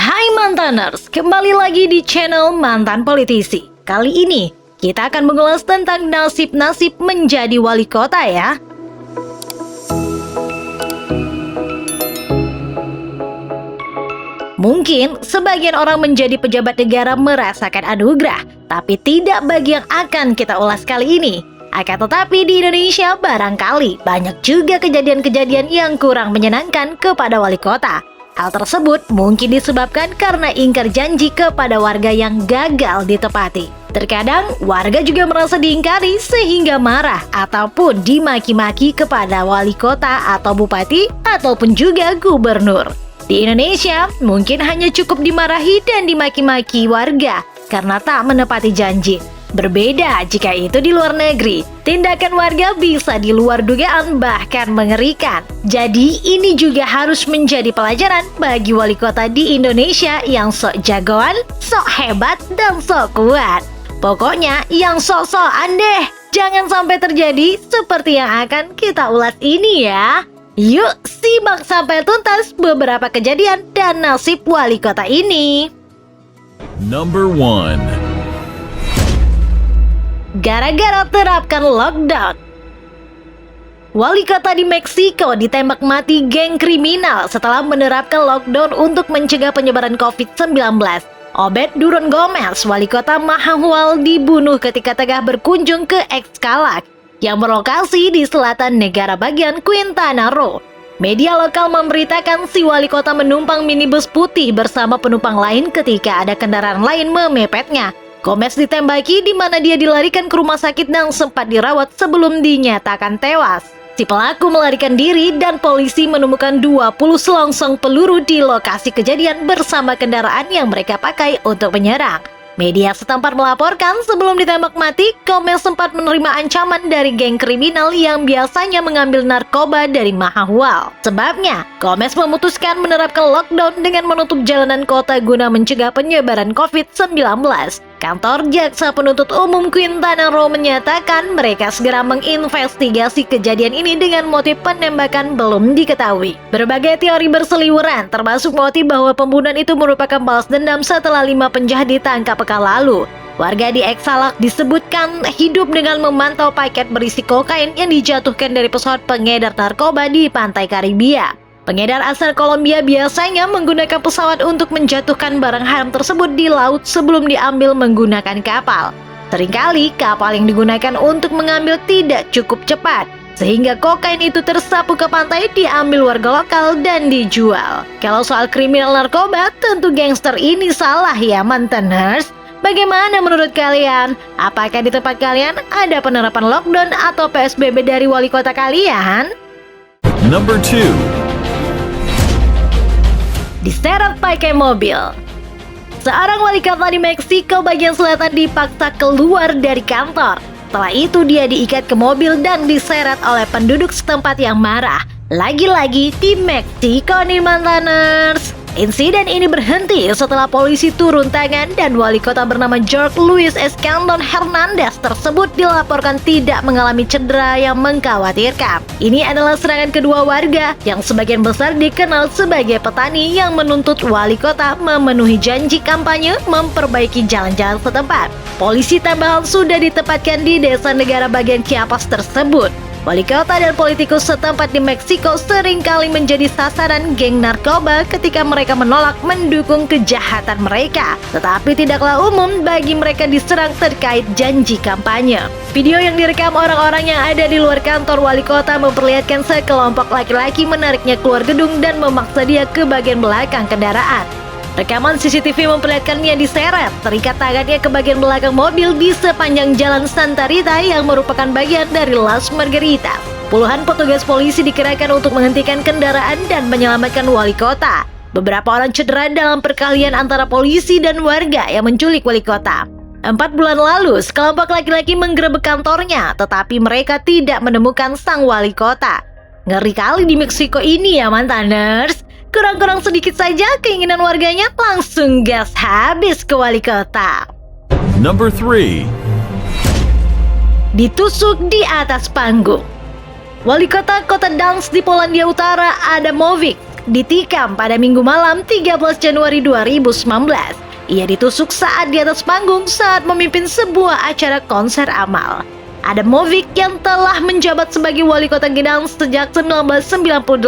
Hai mantaners, kembali lagi di channel Mantan Politisi. Kali ini kita akan mengulas tentang nasib-nasib menjadi wali kota ya. Mungkin sebagian orang menjadi pejabat negara merasakan anugerah, tapi tidak bagi yang akan kita ulas kali ini. Akan tetapi di Indonesia barangkali banyak juga kejadian-kejadian yang kurang menyenangkan kepada wali kota. Hal tersebut mungkin disebabkan karena ingkar janji kepada warga yang gagal ditepati. Terkadang warga juga merasa diingkari sehingga marah ataupun dimaki-maki kepada wali kota atau bupati ataupun juga gubernur. Di Indonesia mungkin hanya cukup dimarahi dan dimaki-maki warga karena tak menepati janji. Berbeda jika itu di luar negeri. Tindakan warga bisa di luar dugaan bahkan mengerikan. Jadi ini juga harus menjadi pelajaran bagi wali kota di Indonesia yang sok jagoan, sok hebat, dan sok kuat. Pokoknya yang sok-sokan deh. Jangan sampai terjadi seperti yang akan kita ulas ini ya. Yuk simak sampai tuntas beberapa kejadian dan nasib wali kota ini. Number 1. Gara-gara terapkan lockdown. Wali kota di Meksiko ditembak mati geng kriminal setelah menerapkan lockdown untuk mencegah penyebaran COVID-19. Obed Duron Gomez, wali kota Mahahual, dibunuh ketika tengah berkunjung ke Xcalac yang berlokasi di selatan negara bagian Quintana Roo. Media lokal memberitakan si wali kota menumpang minibus putih bersama penumpang lain ketika ada kendaraan lain memepetnya. Gomez ditembaki di mana dia dilarikan ke rumah sakit dan sempat dirawat sebelum dinyatakan tewas. Si pelaku melarikan diri dan polisi menemukan 20 selongsong peluru di lokasi kejadian bersama kendaraan yang mereka pakai untuk menyerang. Media setempat melaporkan sebelum ditembak mati, Gomez sempat menerima ancaman dari geng kriminal yang biasanya mengambil narkoba dari Mahahual. Sebabnya, Gomez memutuskan menerapkan lockdown dengan menutup jalanan kota guna mencegah penyebaran COVID-19. Kantor Jaksa Penuntut Umum Quintana Roo menyatakan mereka segera menginvestigasi kejadian ini dengan motif penembakan belum diketahui. Berbagai teori berseliweran, termasuk motif bahwa pembunuhan itu merupakan balas dendam setelah 5 penjahat ditangkap pekan lalu. Warga di Xcalac disebutkan hidup dengan memantau paket berisi kokain yang dijatuhkan dari pesawat pengedar narkoba di pantai Karibia. Pengedar asal Kolombia biasanya menggunakan pesawat untuk menjatuhkan barang haram tersebut di laut sebelum diambil menggunakan kapal. Seringkali kapal yang digunakan untuk mengambil tidak cukup cepat, sehingga kokain itu tersapu ke pantai, diambil warga lokal dan dijual. Kalau soal kriminal narkoba, tentu gangster ini salah ya mantaners. Bagaimana menurut kalian? Apakah di tempat kalian ada penerapan lockdown atau PSBB dari wali kota kalian? Number 2. Diseret pakai mobil. Seorang wali kota di Meksiko bagian selatan dipaksa keluar dari kantor. Setelah itu dia diikat ke mobil dan diseret oleh penduduk setempat yang marah. Lagi-lagi di Meksiko nih mantaners. Insiden ini berhenti setelah polisi turun tangan dan wali kota bernama Jorge Luis Escandon Hernandez tersebut dilaporkan tidak mengalami cedera yang mengkhawatirkan. Ini adalah serangan kedua warga yang sebagian besar dikenal sebagai petani yang menuntut wali kota memenuhi janji kampanye memperbaiki jalan-jalan setempat. Polisi tambahan sudah ditempatkan di desa negara bagian Chiapas tersebut. Wali kota dan politikus setempat di Meksiko seringkali menjadi sasaran geng narkoba ketika mereka menolak mendukung kejahatan mereka. Tetapi tidaklah umum bagi mereka diserang terkait janji kampanye. Video yang direkam orang-orang yang ada di luar kantor wali kota memperlihatkan sekelompok laki-laki menariknya keluar gedung dan memaksa dia ke bagian belakang kendaraan. Rekaman CCTV memperlihatkannya diseret, terikat tangannya ke bagian belakang mobil di sepanjang jalan Santa Rita yang merupakan bagian dari Las Margaritas. Puluhan petugas polisi dikerahkan untuk menghentikan kendaraan dan menyelamatkan wali kota. Beberapa orang cedera dalam perkelahian antara polisi dan warga yang menculik wali kota. 4 bulan lalu, sekelompok laki-laki menggerebek kantornya, tetapi mereka tidak menemukan sang wali kota. Ngeri kali di Meksiko ini ya mantaners. Kurang-kurang sedikit saja keinginan warganya langsung gas habis ke wali kota. Number 3. Ditusuk di atas panggung. Wali kota Kota Gdańsk di Polandia Utara, Adamovic, ditikam pada Minggu malam 13 Januari 2019. Ia ditusuk saat di atas panggung saat memimpin sebuah acara konser amal. Adamovic yang telah menjabat sebagai wali kota Gdansk sejak 1998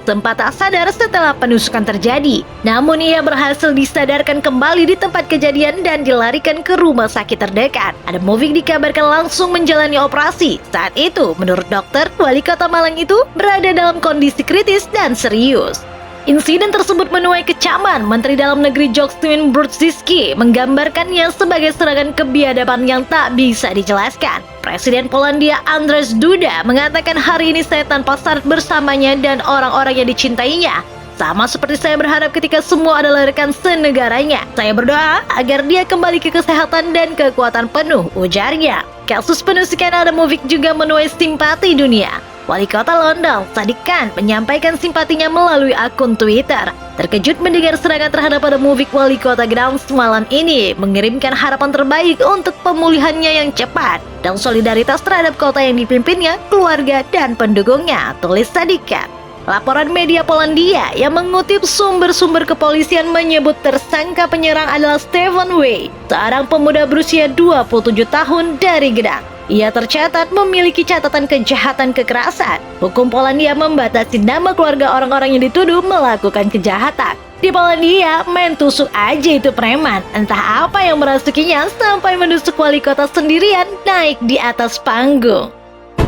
sempat tak sadar setelah penusukan terjadi. Namun ia berhasil disadarkan kembali di tempat kejadian dan dilarikan ke rumah sakit terdekat. Adamovic dikabarkan langsung menjalani operasi. Saat itu, menurut dokter, wali kota Malang itu berada dalam kondisi kritis dan serius. Insiden tersebut menuai kecaman. Menteri Dalam Negeri Joksimow Brzezinski menggambarkannya sebagai serangan kebiadaban yang tak bisa dijelaskan. Presiden Polandia Andrzej Duda mengatakan hari ini saya tanpa syarat bersamanya dan orang-orang yang dicintainya. Sama seperti saya berharap ketika semua adalah rekan senegaranya. Saya berdoa agar dia kembali ke kesehatan dan kekuatan penuh, ujarnya. Kasus penusukan Adamovic juga menuai simpati dunia. Wali kota London, Sadiq Khan, menyampaikan simpatinya melalui akun Twitter. Terkejut mendengar serangan terhadap Adamovic, wali kota Gdansk malam ini mengirimkan harapan terbaik untuk pemulihannya yang cepat dan solidaritas terhadap kota yang dipimpinnya, keluarga, dan pendukungnya, tulis Sadiq Khan. Laporan media Polandia yang mengutip sumber-sumber kepolisian menyebut tersangka penyerang adalah Stefan W., seorang pemuda berusia 27 tahun dari Gdansk. Ia tercatat memiliki catatan kejahatan kekerasan. Hukum Polandia membatasi nama keluarga orang-orang yang dituduh melakukan kejahatan. Di Polandia, main tusuk aja itu preman. Entah apa yang merasukinya sampai menusuk wali kota sendirian naik di atas panggung.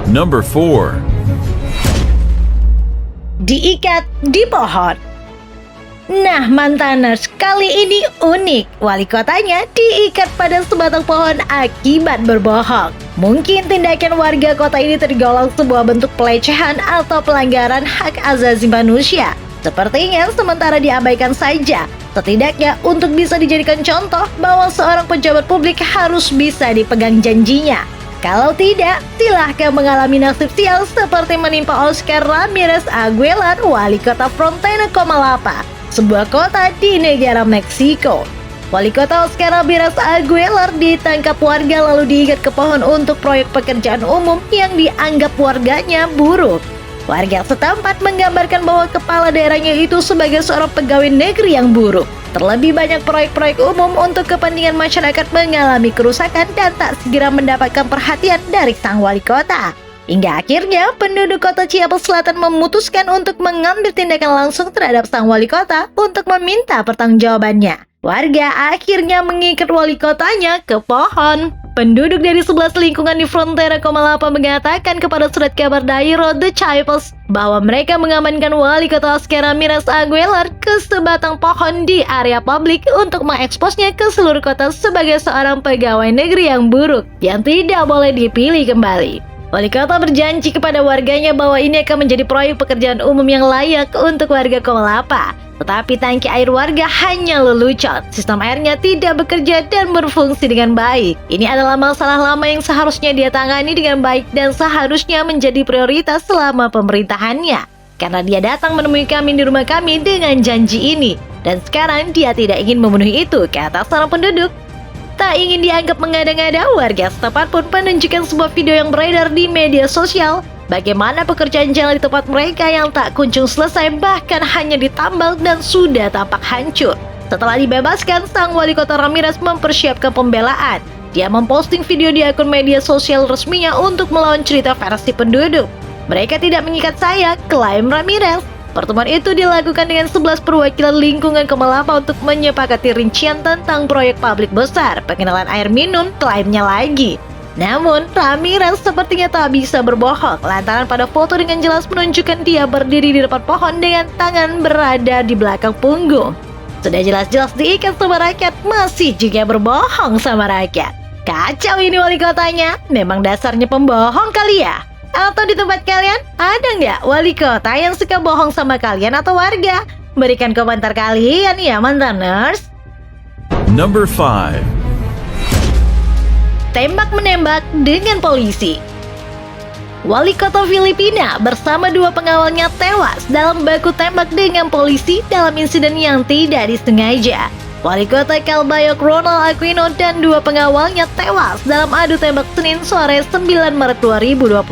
Number 4. Diikat di pohon. Nah, mantaners, kali ini unik. Wali kotanya diikat pada sebatang pohon akibat berbohong. Mungkin tindakan warga kota ini tergolong sebuah bentuk pelecehan atau pelanggaran hak asasi manusia. Sepertinya sementara diabaikan saja. Setidaknya untuk bisa dijadikan contoh bahwa seorang pejabat publik harus bisa dipegang janjinya. Kalau tidak, silahkan mengalami nasib sial seperti menimpa Oscar Ramirez Aguilar, wali kota Frontera Comalapa, sebuah kota di negara Meksiko. Wali kota Oscar Ramirez Aguilar ditangkap warga lalu diikat ke pohon untuk proyek pekerjaan umum yang dianggap warganya buruk. Warga setempat menggambarkan bahwa kepala daerahnya itu sebagai seorang pegawai negeri yang buruk. Terlebih banyak proyek-proyek umum untuk kepentingan masyarakat mengalami kerusakan dan tak segera mendapatkan perhatian dari sang wali kota. Hingga akhirnya penduduk kota Chiapas Selatan memutuskan untuk mengambil tindakan langsung terhadap sang wali kota untuk meminta pertanggungjawabannya. Warga akhirnya mengikat wali kotanya ke pohon. Penduduk dari 11 lingkungan di Frontera Comalapa mengatakan kepada surat kabar Diario de Chiapas bahwa mereka mengamankan wali kota Oscar Ramirez Aguilar ke sebatang pohon di area publik untuk mengeksposnya ke seluruh kota sebagai seorang pegawai negeri yang buruk yang tidak boleh dipilih kembali. Wali kota berjanji kepada warganya bahwa ini akan menjadi proyek pekerjaan umum yang layak untuk warga Comalapa. Tetapi tangki air warga hanya lelucon. Sistem airnya tidak bekerja dan berfungsi dengan baik. Ini adalah masalah lama yang seharusnya dia tangani dengan baik dan seharusnya menjadi prioritas selama pemerintahannya. Karena dia datang menemui kami di rumah kami dengan janji ini. Dan sekarang dia tidak ingin memenuhi itu, kata seorang penduduk. Tak ingin dianggap mengada-ngada, warga setempat pun menunjukkan sebuah video yang beredar di media sosial bagaimana pekerjaan jalan di tempat mereka yang tak kunjung selesai bahkan hanya ditambal dan sudah tampak hancur. Setelah dibebaskan, sang wali kota Ramirez mempersiapkan pembelaan. Dia memposting video di akun media sosial resminya untuk melawan cerita versi penduduk. Mereka tidak mengikat saya, klaim Ramirez. Pertemuan itu dilakukan dengan 11 perwakilan lingkungan Comalapa untuk menyepakati rincian tentang proyek publik besar, pengenalan air minum, klaimnya lagi. Namun, Ramirez sepertinya tak bisa berbohong lantaran pada foto dengan jelas menunjukkan dia berdiri di depan pohon dengan tangan berada di belakang punggung. Sudah jelas-jelas diikat sama rakyat, masih juga berbohong sama rakyat. Kacau ini wali kotanya, memang dasarnya pembohong kali ya? Atau di tempat kalian, ada nggak wali kota yang suka bohong sama kalian atau warga? Berikan komentar kalian ya mantaners. Number 5. Tembak-menembak dengan polisi. Wali kota Filipina bersama 2 pengawalnya tewas dalam baku tembak dengan polisi dalam insiden yang tidak disengaja. Wali kota Calbayog Ronald Aquino dan 2 pengawalnya tewas dalam adu tembak Senin sore 9 Maret 2021.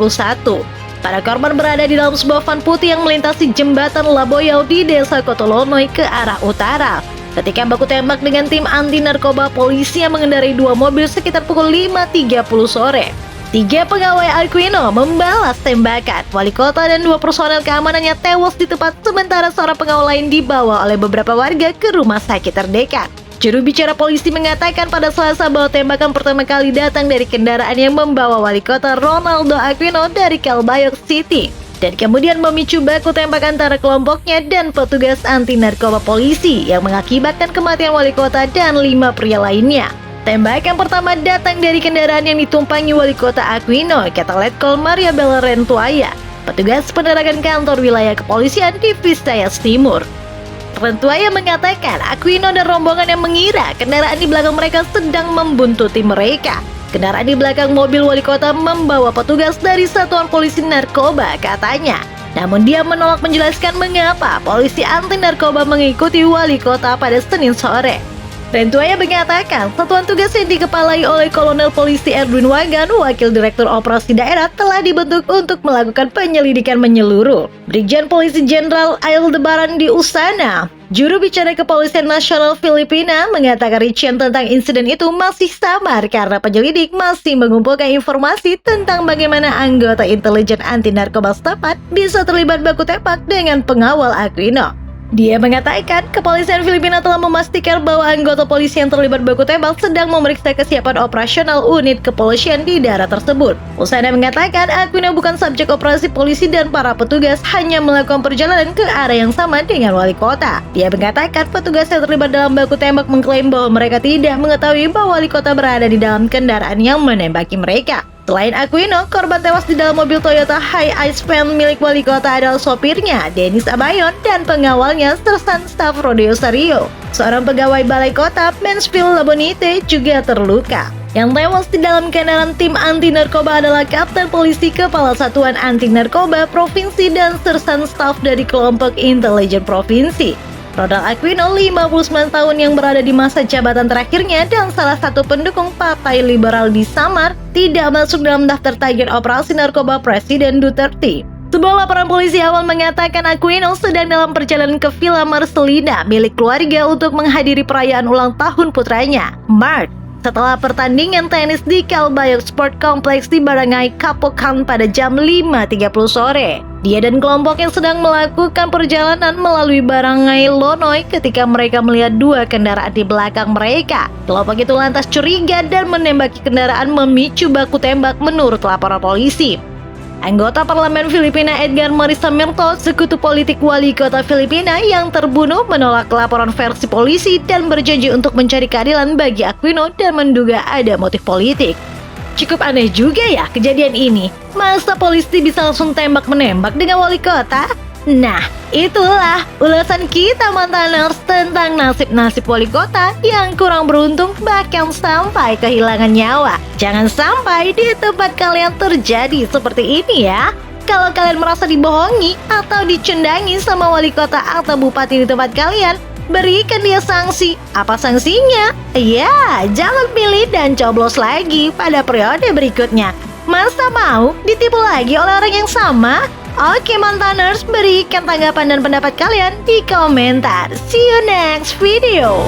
Para korban berada di dalam sebuah van putih yang melintasi jembatan Laboyau di Desa Kotolonoy ke arah utara. Ketika baku tembak dengan tim anti narkoba, polisi yang mengendarai dua mobil sekitar pukul 5.30 sore. 3 pegawai Aquino membalas tembakan. Wali kota dan 2 personel keamanannya tewas di tempat, sementara seorang pengawal lain dibawa oleh beberapa warga ke rumah sakit terdekat. Juru bicara polisi mengatakan pada Selasa bahwa tembakan pertama kali datang dari kendaraan yang membawa wali kota Ronaldo Aquino dari Calbayog City, dan kemudian memicu baku tembak antara kelompoknya dan petugas anti narkoba polisi yang mengakibatkan kematian wali kota dan 5 pria lainnya. Tembakan pertama datang dari kendaraan yang ditumpangi wali kota Aquino, kata Letkol Maria Bella Rentuaya, petugas penerangan kantor wilayah kepolisian di Visayas Timur. Rentuaya mengatakan Aquino dan rombongan yang mengira kendaraan di belakang mereka sedang membuntuti mereka. Kendaraan di belakang mobil wali kota membawa petugas dari Satuan Polisi Narkoba, katanya. Namun dia menolak menjelaskan mengapa polisi anti narkoba mengikuti wali kota pada Senin sore. Rentuaya mengatakan satuan tugas yang dikepalai oleh Kolonel Polisi Erwin Wagan, Wakil Direktur Operasi Daerah, telah dibentuk untuk melakukan penyelidikan menyeluruh. Brigjen Polisi Jenderal Aldebaran di Usana, juru bicara Kepolisian Nasional Filipina, mengatakan rincian tentang insiden itu masih samar karena penyelidik masih mengumpulkan informasi tentang bagaimana anggota intelijen anti narkoba setempat bisa terlibat baku tembak dengan pengawal Aquino. Dia mengatakan kepolisian Filipina telah memastikan bahwa anggota polisi yang terlibat baku tembak sedang memeriksa kesiapan operasional unit kepolisian di daerah tersebut. Usana mengatakan Aquino bukan subjek operasi polisi dan para petugas hanya melakukan perjalanan ke arah yang sama dengan wali kota. Dia mengatakan petugas yang terlibat dalam baku tembak mengklaim bahwa mereka tidak mengetahui bahwa wali kota berada di dalam kendaraan yang menembaki mereka. Selain Aquino, korban tewas di dalam mobil Toyota Hi-Ace Van milik wali kota adalah sopirnya, Dennis Abayon, dan pengawalnya, sersan staf Rodeo Sario. Seorang pegawai balai kota, Mansfield Labonite, juga terluka. Yang tewas di dalam kendaraan tim anti narkoba adalah Kapten Polisi Kepala Satuan Anti Narkoba Provinsi dan sersan staf dari kelompok intelijen provinsi. Ronald Aquino, 59 tahun, yang berada di masa jabatan terakhirnya dan salah satu pendukung Partai Liberal di Samar, tidak masuk dalam daftar target operasi narkoba Presiden Duterte. Sebuah laporan polisi awal mengatakan Aquino sedang dalam perjalanan ke Villa Marcelina milik keluarga untuk menghadiri perayaan ulang tahun putranya, Mark, setelah pertandingan tenis di Calbayog Sport Complex di Barangay Kapokan pada jam 5.30 sore. Dia dan kelompok yang sedang melakukan perjalanan melalui Barangay Lonoy ketika mereka melihat 2 kendaraan di belakang mereka. Kelompok itu lantas curiga dan menembaki kendaraan, memicu baku tembak menurut laporan polisi. Anggota Parlemen Filipina Edgar Marisa Mirto, sekutu politik wali kota Filipina yang terbunuh, menolak laporan versi polisi dan berjanji untuk mencari keadilan bagi Aquino dan menduga ada motif politik. Cukup aneh juga ya kejadian ini. Masa polisi bisa langsung tembak-menembak dengan wali kota? Nah, itulah ulasan kita Montaners tentang nasib-nasib wali kota yang kurang beruntung bahkan sampai kehilangan nyawa. Jangan sampai di tempat kalian terjadi seperti ini ya. Kalau kalian merasa dibohongi atau dicundangi sama wali kota atau bupati di tempat kalian, berikan dia sanksi. Apa sanksinya? Ya, jangan pilih dan coblos lagi pada periode berikutnya. Masa mau ditipu lagi oleh orang yang sama? Oke Montaners, berikan tanggapan dan pendapat kalian di komentar. See you next video.